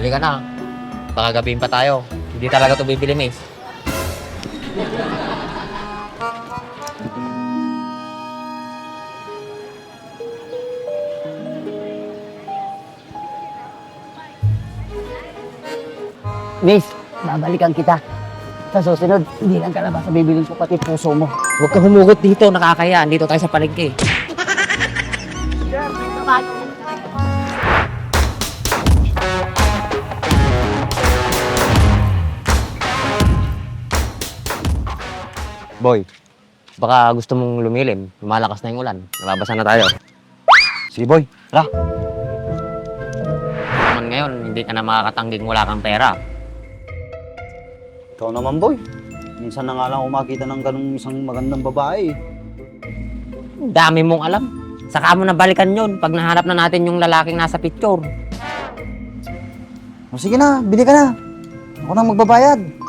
Halika na. Baka gabihin pa tayo. Hindi talaga ito bibili, Mace. Miss, babalikan kita. Sa susunod, hindi lang ka na basta bibilin ko pati puso mo. Huwag ka humugot dito, nakakaya. Dito tayo sa palengke. Boy, baka gusto mong lumilim. Lumalakas na yung ulan. Nababasa na tayo. Sige boy, tara. Naman ngayon, hindi ka na makakatangging wala kang pera. Ikaw naman boy. Minsan na nga lang ako makita ng ganung isang magandang babae. Ang dami mong alam. Saka mo na balikan yun pag nahanap na natin yung lalaking nasa picture. O sige na, bili ka na. Ako na magbabayad.